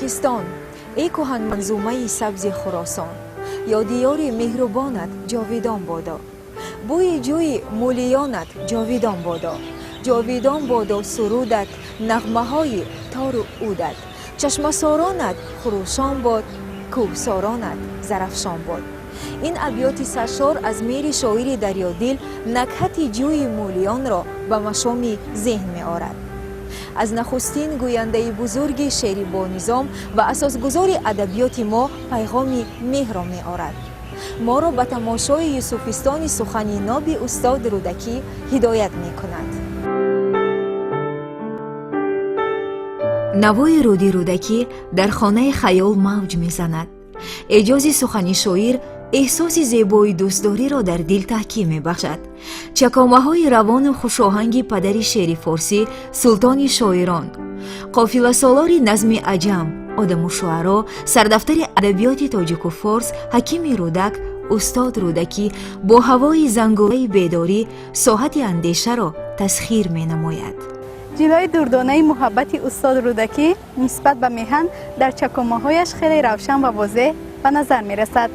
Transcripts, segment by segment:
پاکستان، ای کهن منظومه سبز خراسان، یا دیار مهربانت جاویدان بادا. بوی جوی مولیانت جاویدان بادا. جاویدان بادا سرودت، نغمه های تار و عودت. چشم سارانت خروشان باد، کوهسارانت زرفشان باد. این ابیات سرشار از میر شاعر دریادل نکهت جوی مولیان را به مشام ذهن می آورد. از نخستین گوینده بزرگ شعر با نظام و اساسگذار ادبیات ما پیغام مهر را می آورد. ما را به تماشای یوسفستان سخن ناب استاد رودکی هدایت می کند. نوای رودی رودکی در خانه خیال موج می زند. اعجاز سخن شاعر احساس زیبایی دوستداری را در دل تحکیم می بخشد. چکامه های روان و خوشاهنگ پدر شعر فارسی سلطان شاعران، قافله سالار نظم عجم، آدم و شعرا، سردفتر ادبیات تاجیک و فارس حکیم رودک استاد رودکی با هوای زنگوله بیداری ساحت اندیشه را تسخیر می نماید. جلوه دردانه محبت استاد رودکی نسبت به میهن در چکامه هایش خیلی روشن و واضح به نظر می رسد.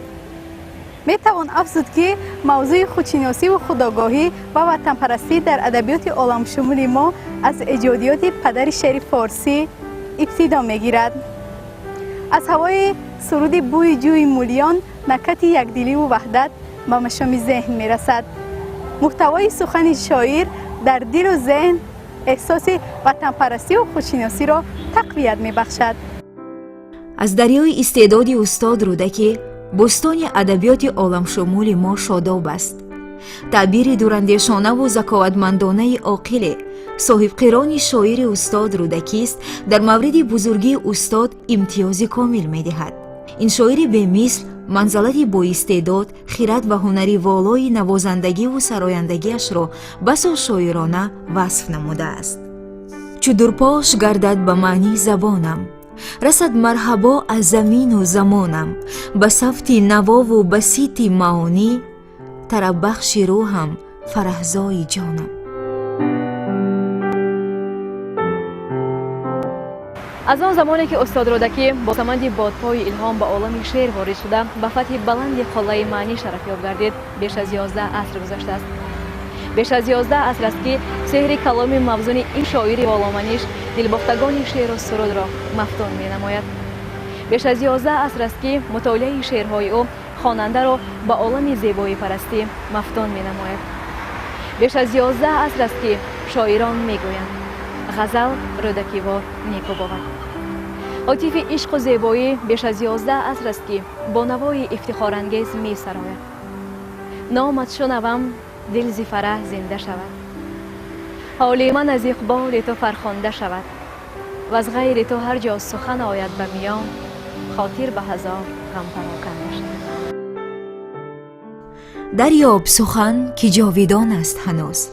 می توان افزود که موضوع خودشناسی و خودآگاهی و وطن پرستی در ادبیات عالم شمول ما از ایجادیات پدر شعر فارسی ابتدا می گیرد. از هوای سرود بوی جوی مولیان نکهت یکدلی و وحدت به مشام ذهن می رسد. محتوای سخن شاعر در دل و ذهن احساس وطن پرستی و خودشناسی را تقویت می بخشد. از دریای استعداد استاد رودکی بستان ادبیات عالم شمول ما شاداب است. تعبیر دوراندیشانه و ذکاوتمندانه عاقل صاحب قران شاعر استاد رودکی است در مورد بزرگی استاد امتیاز کامل می دهد. این شاعر به مثل منزلت با استعداد، خرد و هنری والای نوازندگی و سرایندگیش را بسا شاعرانه وصف نموده است. چو درپاش گردد به معنی زبانم، رسد مرحبا از زمین و زمانم. به صفتی نوا و بسیطی معانی، طرب بخش روحم فرهزای جانم. از آن زمانی که استاد رودکی با سمند بادپای الهام به عالم شعر وارد شده به فتح بلند قله معنی شرفیاب گردید، بیش از 11 عصر گذشته است. بیش از 11 عصر است که سحر کلام موزون این شاعر والامنیش دلباختگان شعر و سرود را مفتون می نماید. بیش از 11 عصر است که مطالعه شعرهای او خواننده را به عالم زیبایی پرستی مفتون می نماید. بیش از 11 عصر است که شاعران می گویند غزل رودکی وار نیکو بود. عاطف عشق و زیبایی بیش از 11 عصر است که با نوای افتخارانگیز می سراید. نامت شنوم دل ز فرح زنده شود، حال من از اقبال تو فرخنده شود، و از غیر تو هر جا سخن آید به میان، خاطر به هزار غم پراکنده شود. دریاب سخن که جاویدان است هنوز،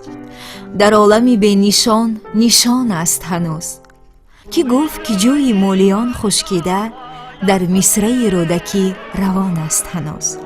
در عالمی به نشان نشان است هنوز. کی گفت که جوی مولیان خشکیده، در مصرع رودکی روان است هنوز.